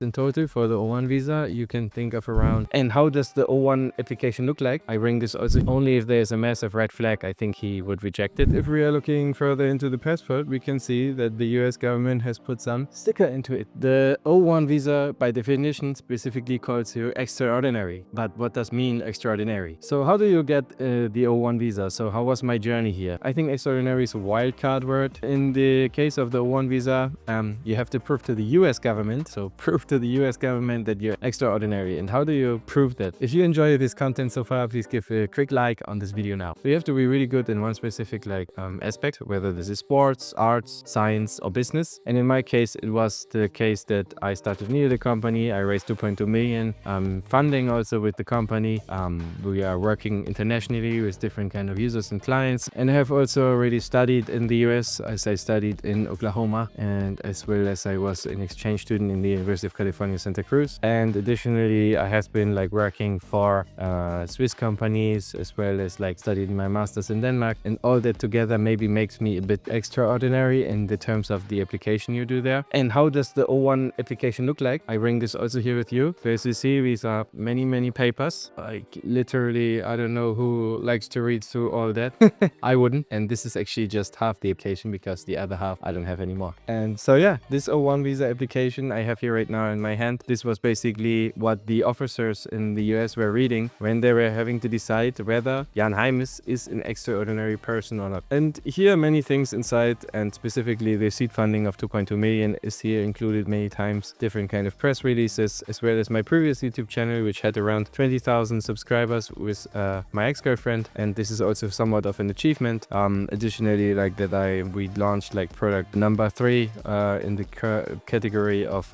in total for the O1 visa. You can think of around. And how does the O1 application look like? I bring this also only if there's a massive red flag. I think he would reject it. If we are looking further into the passport, we can see that the US government has put some sticker into it. The O1 visa by definition specifically calls you extraordinary. But what does mean extraordinary? So how do you get the O1 visa? So how was my journey here? I think extraordinary is a wild card word. In the case of the O1 visa, you have to prove to the US government, so prove to the US government that you're extraordinary. And how do you prove that? If you enjoy this content so far, please give a quick like on this video now. So you have to be really good in one specific aspect, whether this is sports, arts, science, or business. And in my case, it was the case that I started new the company. I raised 2.2 million funding also with the company. We are working internationally with different kind of users and clients. And I have also already studied in the US, as I studied in Oklahoma, and as well as I was an exchange student in the University of California, Santa Cruz. And additionally, I have been working for Swiss companies, as well as studied my master's in Denmark. And all that together maybe makes me a bit extraordinary in the terms of the application you do there. And how does the O1 application look like? I bring this also here with you. So as you see, these are many papers. Literally, I don't know who likes to read through all that. I wouldn't. And this is actually just half the application because the other half I don't have anymore. And so yeah, this O1 visa application I have here right now in my hand. This was basically what the officers in the US were reading when they were having to decide whether Jan Heimes is an extraordinary person or not. And here many things inside, and specifically the seed funding of 2.2 million is here included many times, different kind of press releases, as well as my previous YouTube channel, which had around 20,000 subscribers with my ex-girlfriend. And this is also somewhat of an achievement. Additionally, we launched product number 3 in the category of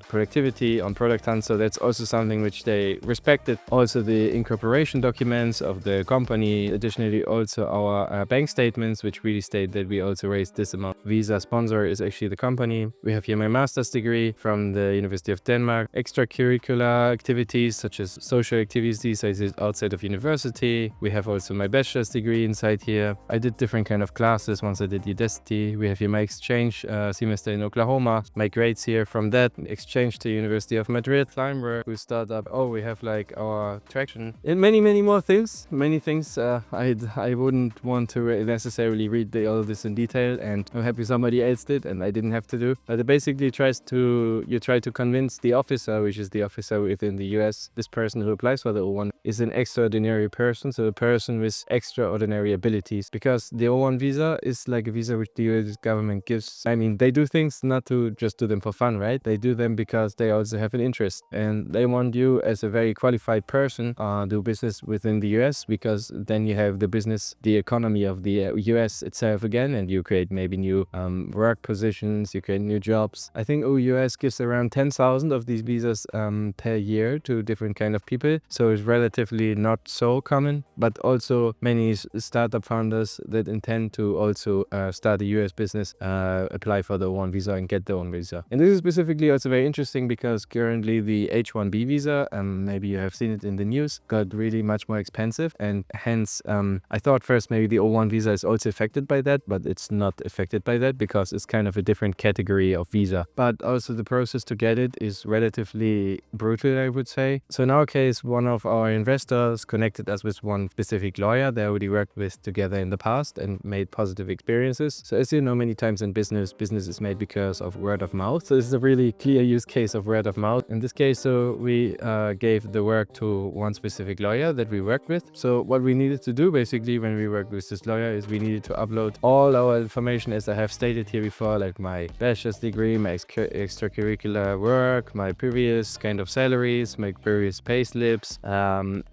productivity on Product Hunt. So that's also something which they respected. Also the incorporation documents of the company. Additionally, also our bank statements, which really state that we also raised this amount. Visa sponsor is actually the company. We have here my master's degree from the University of Denmark. Extracurricular activities such as social activities I did outside of university. We have also my bachelor's degree inside here. I did different kind of classes. Once I did Udacity. We have here my exchange semester in Oklahoma. My grades here from that exchange to University of Madrid. Climber, we start up. Oh, we have our traction and many more things. Many things I wouldn't want to necessarily read all of this in detail, and I'm happy somebody else did and I didn't have to do. But it basically you try to convince the officer, which is the officer within the US, this person who applies for the O1 is an extraordinary person, so a person with extraordinary abilities, because the O1 visa is a visa which the US government gives. I mean, they do things not to just do them for fun, right? They do them because they also have an interest, and they want you as a very qualified person do business within the US, because then you have the economy of the US itself again, and you create maybe new work positions, you create new jobs. I think OUS gives around 10,000 of these visas per year to different kind of people, so it's relatively not so common. But also many startup founders that intend to also start a US business apply for the O1 visa and get the O1 visa. And this is specifically also very interesting because currently the H-1B visa, maybe you have seen it in the news, got really much more expensive, and hence I thought first maybe the O1 visa is also affected by that, but it's not affected by that because it's kind of a different category of visa. But also the process to get it is relatively brutal, I would say. So in our case, one of our investors connected us with one specific lawyer they already worked with together in the past and made positive experiences. So as you know, many times in business is made because of word of mouth. So this is a really clear use case of word of mouth. In this case, so we gave the work to one specific lawyer that we worked with. So what we needed to do basically when we worked with this lawyer is we needed to upload all our information, as I have stated here before, like my bachelor's degree, my extracurricular work, my previous kind of salaries, my previous pay slips,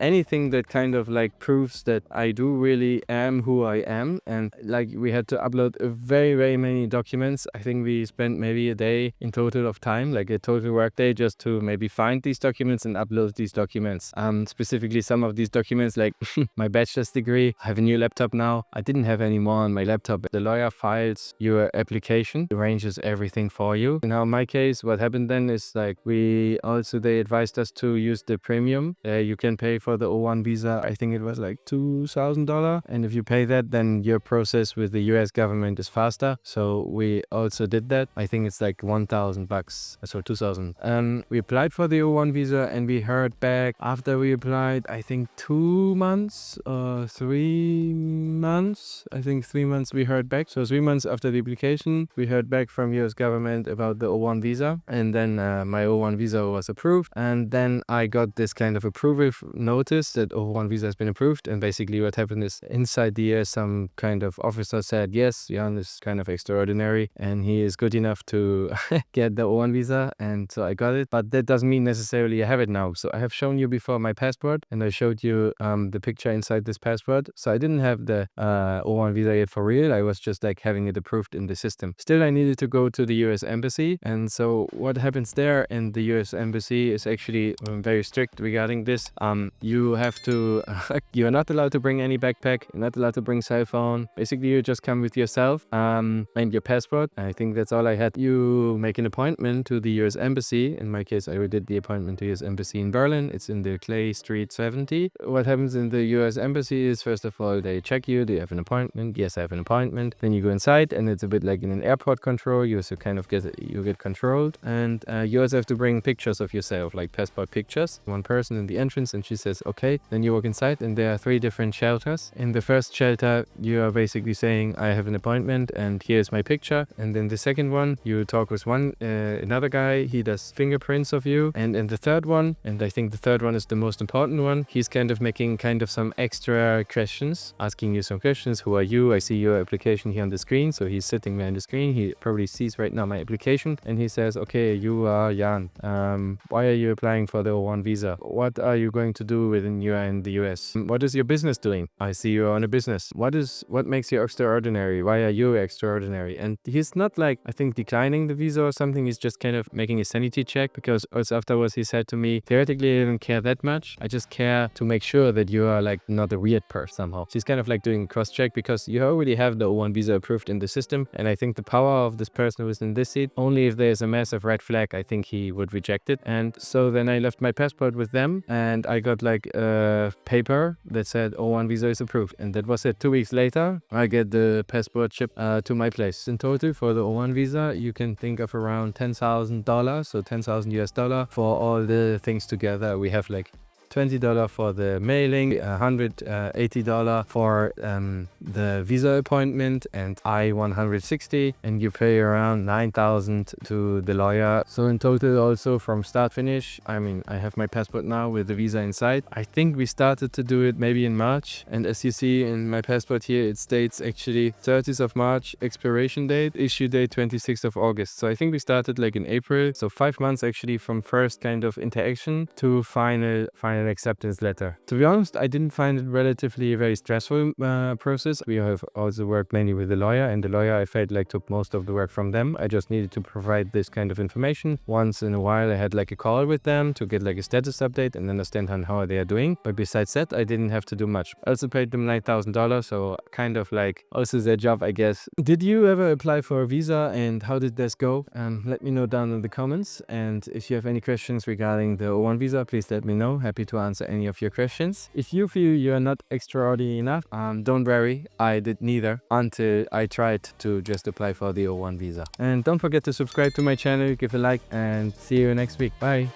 anything that kind of proves that I do really am who I am. And we had to upload very many documents. I think we spent maybe a day in total of time, a total work day, just to maybe find these documents and upload these documents. Specifically some of these documents, like my bachelor's degree. I have a new laptop now. I didn't have any more on my laptop. The lawyer files your application, arranges everything for you. Now in my case, what happened then is they advised us to use the premium. You can pay for the O1 visa. I think it was $2,000. And if you pay that, then your process with the US government is faster. So we also did that. I think it's $1,000, so $2,000 2000. We applied for the O-1 visa and we heard back after we applied, I think 2 months or 3 months. I think 3 months we heard back. So 3 months after the application, we heard back from US government about the O-1 visa. And then my O-1 visa was approved. And then I got this kind of approval notice that O-1 visa has been approved. And basically what happened is inside the year, some kind of officer said, yes, Jan is kind of extraordinary and he is good enough to get the O-1 visa. And so I got it. But that doesn't mean necessarily I have it now. So I have shown you before my passport and I showed you the picture inside this passport. So I didn't have the O-1 visa yet for real. I was just like having it approved in the system. Still, I needed to go to the US embassy. And so what happens there in the US embassy is actually very strict regarding this. You have to, you are not allowed to bring any backpack. You're not allowed to bring cell phone. Basically, you just come with yourself and your passport. I think that's all I had. You make an appointment to the US embassy. In my case, I did the appointment to US embassy in Berlin. It's in the Clay Street 70. What happens in the US embassy is, first of all, they check you. Do you have an appointment? Yes, I have an appointment. Then you go inside and it's a bit like in an airport control. You also kind of get controlled. And you also have to bring pictures of yourself, like passport pictures. One person in the entrance and she says, okay. Then you walk inside and there are 3 different shelters. In the first shelter, you are basically saying, I have an appointment and here's my picture. And then the second one, you talk with another guy. He does fingerprints of you. And in the third one, and I think the third one is the most important one, he's kind of making kind of some extra questions, asking you some questions. Who are you? I see your application here on the screen. So he's sitting behind the screen. He probably sees right now my application and he says, okay, you are Jan. Why are you applying for the O-1 visa? What are you going to do when you are in the US? What is your business doing? I see you on a business. What makes you extraordinary? Why are you extraordinary? And he's not like, I think, declining the visa or something. He's just kind of making a sanity check, because also afterwards he said to me, theoretically I don't care that much. I just care to make sure that you are like not a weird person somehow. She's kind of like doing cross check, because you already have the O-1 visa approved in the system. And I think the power of this person who is in this seat, only if there's a massive red flag, I think he would reject it. And so then I left my passport with them and I got like a paper that said O-1 visa is approved. And that was it. 2 weeks later, I get the passport shipped to my place. In total for the O-1 visa, you can think of around $10,000, so 10,000 US dollar for all the things together. We have like $20 for the mailing, $180 for the visa appointment, and I-160, and you pay around $9,000 to the lawyer. So in total also from start finish, I mean, I have my passport now with the visa inside. I think we started to do it maybe in March, and as you see in my passport here, it states actually 30th of March expiration date, issue date 26th of August. So I think we started like in April, so 5 months actually from first kind of interaction to final acceptance letter. To be honest, I didn't find it relatively a very stressful process. We have also worked mainly with the lawyer, and the lawyer I felt like took most of the work from them. I just needed to provide this kind of information. Once in a while I had like a call with them to get like a status update and understand how they are doing. But besides that, I didn't have to do much. I also paid them $9,000, so kind of like also their job, I guess. Did you ever apply for a visa and how did this go? Let me know down in the comments. And if you have any questions regarding the O-1 visa, please let me know. Happy to answer any of your questions. If you feel you are not extraordinary enough, don't worry, I did neither until I tried to just apply for the O-1 visa. And don't forget to subscribe to my channel, give a like, and see you next week. Bye.